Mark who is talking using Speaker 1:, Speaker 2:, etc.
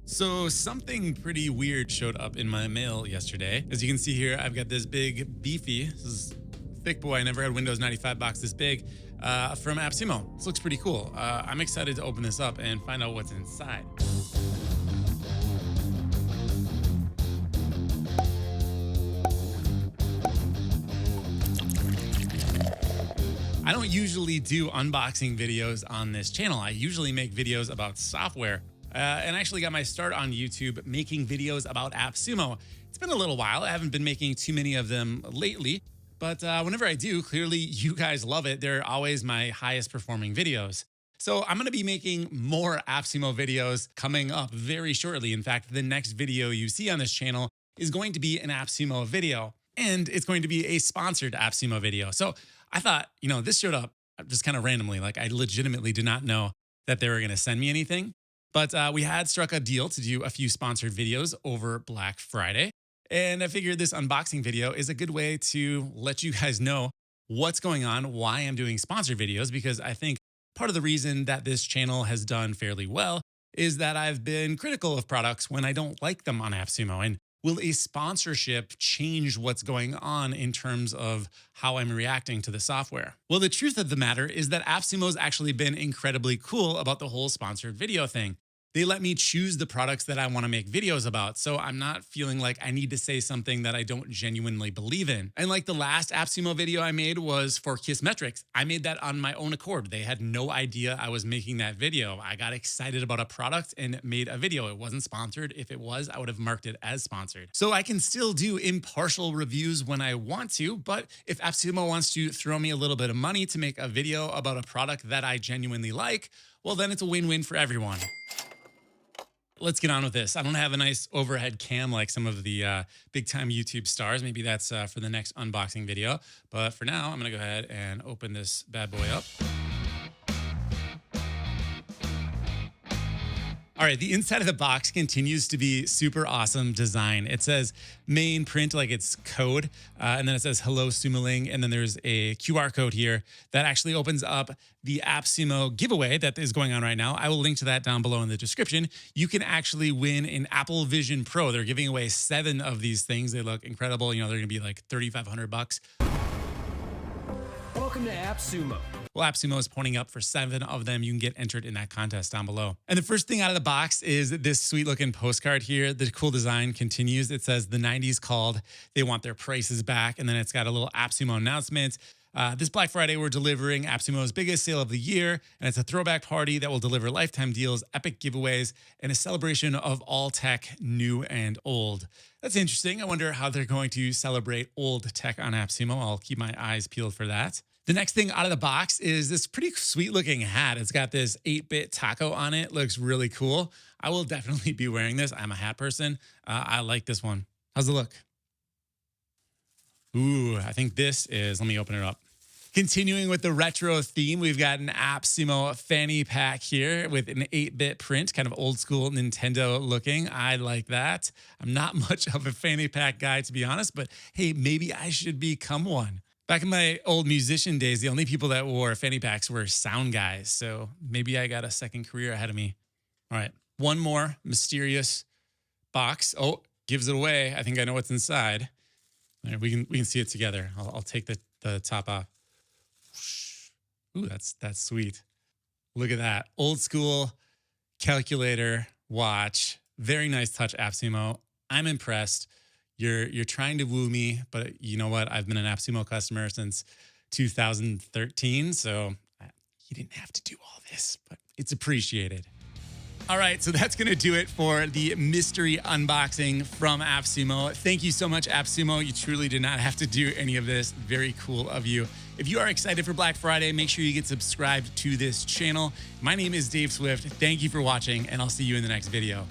Speaker 1: So something pretty weird showed up in my mail yesterday. As you can see here, I've got this big beefy, this is thick boy. I never had Windows 95 box this big from AppSumo. This looks pretty cool. I'm excited to open this up and find out what's inside. I don't usually do unboxing videos on this channel. I usually make videos about software. And I actually got my start on YouTube making videos about AppSumo. It's been a little while. I haven't been making too many of them lately, but whenever I do, clearly you guys love it. They're always my highest performing videos. So I'm going to be making more AppSumo videos coming up very shortly. In fact, the next video you see on this channel is going to be an AppSumo video, and it's going to be a sponsored AppSumo video. So I thought, this showed up just kind of randomly. Like I legitimately did not know that they were going to send me anything. But we had struck a deal to do a few sponsored videos over Black Friday. And I figured this unboxing video is a good way to let you guys know what's going on, why I'm doing sponsored videos, because I think part of the reason that this channel has done fairly well is that I've been critical of products when I don't like them on AppSumo. And will a sponsorship change what's going on in terms of how I'm reacting to the software? Well, the truth of the matter is that AppSumo's actually been incredibly cool about the whole sponsored video thing. They let me choose the products that I want to make videos about, so I'm not feeling like I need to say something that I don't genuinely believe in. And like the last AppSumo video I made was for Kissmetrics. I made that on my own accord. They had no idea I was making that video. I got excited about a product and made a video. It wasn't sponsored. If it was, I would have marked it as sponsored. So I can still do impartial reviews when I want to, but if AppSumo wants to throw me a little bit of money to make a video about a product that I genuinely like, well, then it's a win-win for everyone. Let's get on with this. I don't have a nice overhead cam like some of the big time YouTube stars. Maybe that's for the next unboxing video. But for now, I'm going to go ahead and open this bad boy up. All right, the inside of the box continues to be super awesome design. It says main print like it's code, and then it says hello Sumoling, and then there's a QR code here that actually opens up the AppSumo giveaway that is going on right now. I will link to that down below in the description. You can actually win an Apple Vision Pro. They're giving away 7 of these things. They look incredible. They're going to be like $3,500.
Speaker 2: Welcome to AppSumo.
Speaker 1: Well, AppSumo is pointing up for 7 of them. You can get entered in that contest down below. And the first thing out of the box is this sweet looking postcard here. The cool design continues. It says the 90s called. They want their prices back. And then it's got a little AppSumo announcement. This Black Friday, we're delivering AppSumo's biggest sale of the year. And it's a throwback party that will deliver lifetime deals, epic giveaways, and a celebration of all tech, new and old. That's interesting. I wonder how they're going to celebrate old tech on AppSumo. I'll keep my eyes peeled for that. The next thing out of the box is this pretty sweet looking hat. It's got this 8-bit taco on it. Looks really cool. I will definitely be wearing this. I'm a hat person. I like this one. How's it look? Ooh, I think this is, let me open it up. Continuing with the retro theme, we've got an AppSumo fanny pack here with an 8-bit print, kind of old school Nintendo looking. I like that. I'm not much of a fanny pack guy, to be honest, but hey, maybe I should become one. Back in my old musician days, the only people that wore fanny packs were sound guys. So maybe I got a second career ahead of me. All right, one more mysterious box. Oh, gives it away. I think I know what's inside. All right, we can see it together. I'll take the top off. Ooh, that's sweet. Look at that. Old school calculator watch. Very nice touch, AppSumo. I'm impressed. You're trying to woo me, but you know what? I've been an AppSumo customer since 2013, so you didn't have to do all this, but it's appreciated. All right, so that's going to do it for the mystery unboxing from AppSumo. Thank you so much, AppSumo. You truly did not have to do any of this. Very cool of you. If you are excited for Black Friday, make sure you get subscribed to this channel. My name is Dave Swift. Thank you for watching, and I'll see you in the next video.